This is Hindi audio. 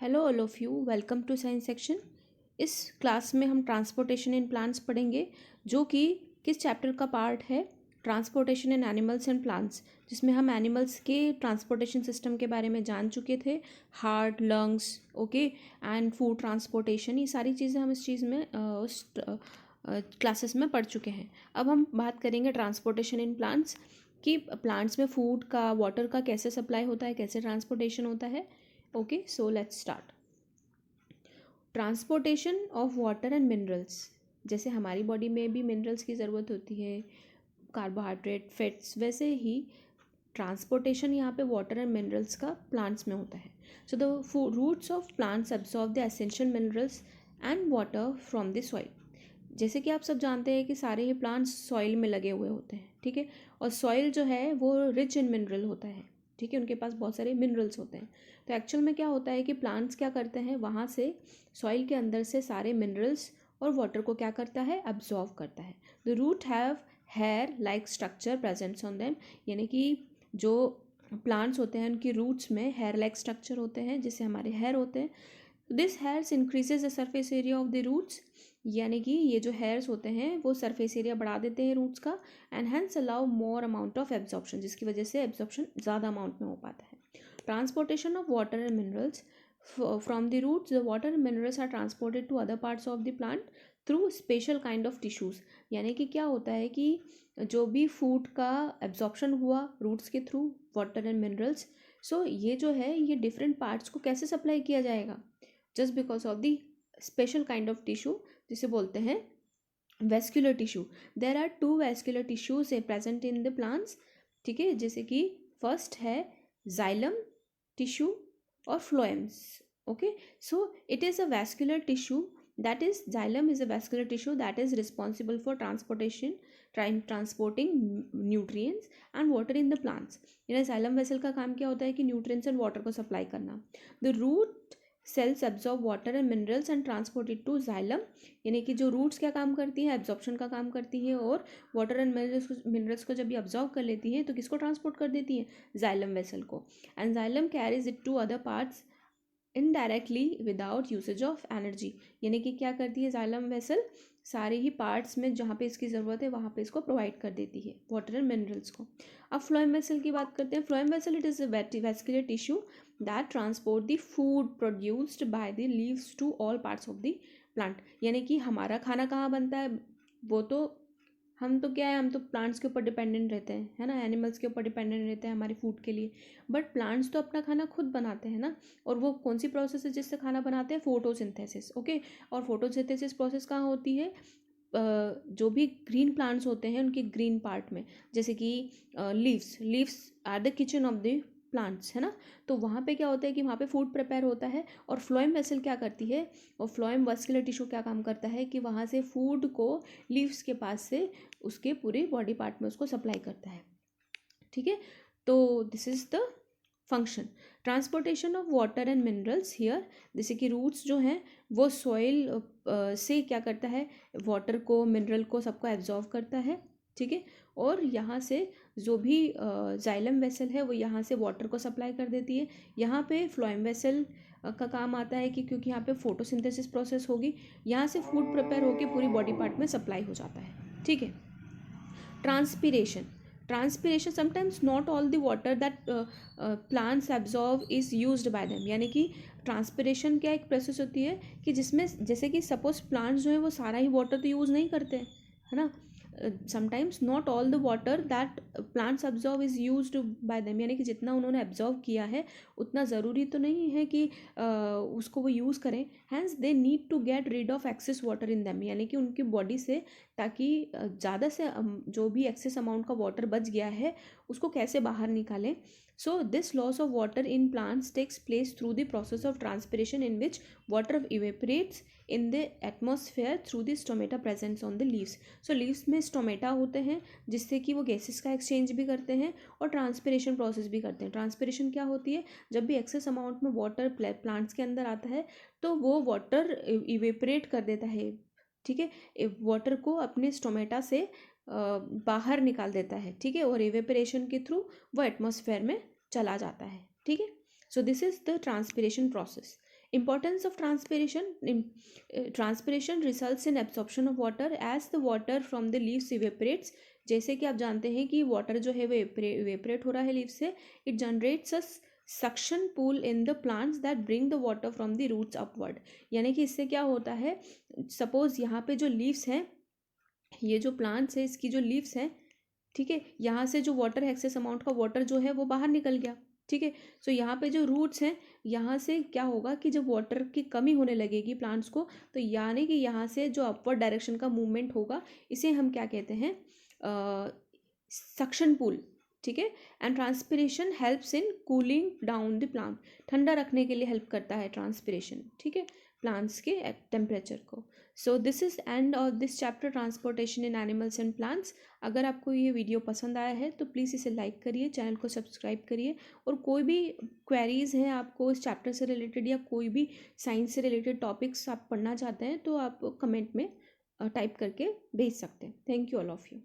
Hello all of you, welcome to science section. इस क्लास में हम ट्रांसपोर्टेशन इन प्लांट्स पढ़ेंगे, जो कि किस चैप्टर का पार्ट है, transportation in animals and plants, जिसमें हम एनिमल्स के ट्रांसपोर्टेशन सिस्टम के बारे में जान चुके थे। Heart, lungs, okay, and food transportation, ये सारी चीज़ें हम इस चीज़ में उस क्लासेस में पढ़ चुके हैं। अब हम बात करेंगे ट्रांसपोर्टेशन इन प्लांट्स कि प्लांट्स में फूड का, वाटर का कैसे सप्लाई होता है, कैसे ट्रांसपोर्टेशन होता है। Okay, so let's start. Transportation of water and minerals, जैसे हमारी बॉडी में भी मिनरल्स की ज़रूरत होती है, कार्बोहाइड्रेट, फैट्स, वैसे ही ट्रांसपोर्टेशन यहाँ पे वाटर एंड मिनरल्स का प्लांट्स में होता है। So the roots of plants absorb the essential minerals and water from the soil. जैसे कि आप सब जानते हैं कि सारे ही प्लांट्स सॉइल में लगे हुए होते हैं, ठीक है, और सॉइल जो है वो रिच इन मिनरल होता है, ठीक है, उनके पास बहुत सारे मिनरल्स होते हैं। तो एक्चुअल में क्या होता है कि प्लांट्स क्या करते हैं, वहाँ से सॉइल के अंदर से सारे मिनरल्स और वाटर को क्या करता है, अब्जॉर्व करता है। The root have hair like structure presents on them, यानी कि जो प्लांट्स होते हैं उनकी रूट्स में हेयर लाइक स्ट्रक्चर होते हैं, जिससे हमारे हेयर होते हैं। This hairs increases the surface area of the roots, यानी कि ये जो हेयर्स होते हैं वो सरफेस एरिया बढ़ा देते हैं रूट्स का, and hence allow more amount of absorption, जिसकी वजह से एब्जॉर्प्शन ज़्यादा अमाउंट में हो पाता है। Transportation of water and minerals from the roots, the water and minerals are transported to other parts of the plant through special kind of tissues. यानी कि क्या होता है कि जो भी फूड का एब्जॉर्प्शन हुआ रूट्स के थ्रू, वाटर एंड मिनरल्स, सो ये जो है ये डिफरेंट पार्ट्स को कैसे सप्लाई किया जाएगा, just because of the special kind of tissue, जिसे बोलते हैं vascular tissue. There are two vascular tissues present in the plants, ठीक है, जैसे कि फर्स्ट है जाइलम टिश्यू और phloems. Okay, so it is a vascular tissue, that is xylem is a vascular tissue that is responsible for transporting nutrients and water in the plants. यानी xylem vessel का काम क्या होता है कि nutrients and water को supply करना। the root cells absorb water and minerals and transport it to xylem, यानी कि जो रूट्स क्या काम करती है, एब्जॉर्प्शन का काम करती है, और वाटर एंड मिनरल्स को जब ये अब्जॉर्व कर लेती है तो किसको ट्रांसपोर्ट कर देती है, जाइलम वेसल को, and xylem carries it to other parts indirectly without usage of energy. यानी कि क्या करती है जाइलम वेसल, सारे ही पार्ट्स में जहाँ पे इसकी ज़रूरत है वहाँ पे इसको प्रोवाइड कर देती है वाटर एंड मिनरल्स को। अब फ्लोएम वेसल की बात करते हैं। Phloem vessel it is a vascular tissue that transport the food produced by the leaves to all parts of the plant. यानी कि हमारा खाना कहाँ बनता है, वो तो हम तो क्या है, हम तो प्लांट्स के ऊपर डिपेंडेंट रहते हैं, है ना, एनिमल्स के ऊपर डिपेंडेंट रहते हैं हमारे फूड के लिए, बट प्लांट्स तो अपना खाना खुद बनाते हैं ना। और वो कौन सी प्रोसेस है जिससे खाना बनाते हैं, फोटोसिंथेसिस। ओके, और फोटोसिंथेसिस प्रोसेस कहाँ होती है, जो भी ग्रीन प्लांट्स होते हैं उनके ग्रीन पार्ट में, जैसे कि leaves are the kitchen of the plants, है ना, तो वहाँ पे क्या होता है कि वहाँ पे फूड प्रिपेयर होता है। और फ्लोएम वेसल क्या करती है, और फ्लोएम वेस्कुलर टिश्यू क्या काम करता है कि वहाँ से फूड को लीव्स के पास से उसके पूरे बॉडी पार्ट में उसको सप्लाई करता है, ठीक है। तो this is the function. Transportation of water and minerals here, जैसे कि रूट्स जो हैं वो सॉइल से क्या करता है, वाटर को, मिनरल को, सबको एब्जॉर्व करता है, ठीक है, और यहाँ से जो भी जाइलम वेसल है वो यहाँ से वाटर को सप्लाई कर देती है। यहाँ पे फ्लोएम वेसल का काम आता है कि क्योंकि यहाँ पे फोटोसिंथेसिस प्रोसेस होगी, यहाँ से फूड प्रिपेयर होकर पूरी बॉडी पार्ट में सप्लाई हो जाता है, ठीक है। Transpiration sometimes not all the water that plants absorb is used by them. यानी कि ट्रांसपीरेशन क्या एक प्रोसेस होती है कि जिसमें जैसे कि सपोज प्लांट्स जो है वो सारा ही वाटर तो यूज़ नहीं करते हैं, है ना, sometimes not all the water that plants absorb is used by them, यानी कि जितना उन्होंने एब्जॉर्व किया है उतना ज़रूरी तो नहीं है कि उसको वो यूज़ करें। Hence they need to get rid of excess water in them, यानी कि उनकी बॉडी से, ताकि ज़्यादा से जो भी एक्सेस अमाउंट का वाटर बच गया है उसको कैसे बाहर निकालें। So this loss of water in plants takes place through the process of transpiration in which water evaporates in the atmosphere through the stomata presents on the leaves. So leaves में स्टोमेटा होते हैं जिससे कि वो गैसेस का एक्सचेंज भी करते हैं और ट्रांसपिरेशन प्रोसेस भी करते हैं। ट्रांसपिरेशन क्या होती है, जब भी एक्सेस अमाउंट में वाटर प्लांट्स के अंदर आता है तो वो वाटर इवेपरेट कर देता है, ठीक है, वाटर को अपने स्टोमेटा से बाहर निकाल देता है, ठीक है, और इवेपरेशन के थ्रू वो एटमॉस्फेयर में चला जाता है, ठीक है। So this is the transpiration process. Importance of transpiration. Transpiration results in absorption of water as the water from the leaves evaporates. जैसे कि आप जानते हैं कि वाटर जो है वो evaporate हो रहा है लीव से. It generates a suction pool in the plants that bring the water from the roots upward. यानी कि इससे क्या होता है, सपोज यहाँ पे जो लीव्स हैं, ये जो प्लांट्स है इसकी जो लीव्स हैं, ठीक है, यहाँ से जो वाटर एक्सेस अमाउंट का वाटर जो है वो बाहर निकल गया, ठीक है. सो यहाँ पे जो रूट्स हैं, यहाँ से क्या होगा कि जब वाटर की कमी होने लगेगी प्लांट्स को, तो यानी कि यहाँ से जो अपवर्ड डायरेक्शन का मूवमेंट होगा, इसे हम क्या कहते हैं, सक्शन पुल, ठीक है. And transpiration helps in cooling down the plant. ठंडा रखने के लिए हेल्प करता है ट्रांसपिरेशन, ठीक है, प्लांट्स के टेम्परेचर को. So this is end of this chapter, transportation in animals and plants. अगर आपको ये वीडियो पसंद आया है तो प्लीज़ इसे लाइक करिए, चैनल को सब्सक्राइब करिए, और कोई भी क्वेरीज़ हैं आपको इस चैप्टर से रिलेटेड या कोई भी साइंस से रिलेटेड टॉपिक्स आप पढ़ना चाहते हैं तो आप कमेंट में टाइप करके भेज सकते हैं. Thank you all of you.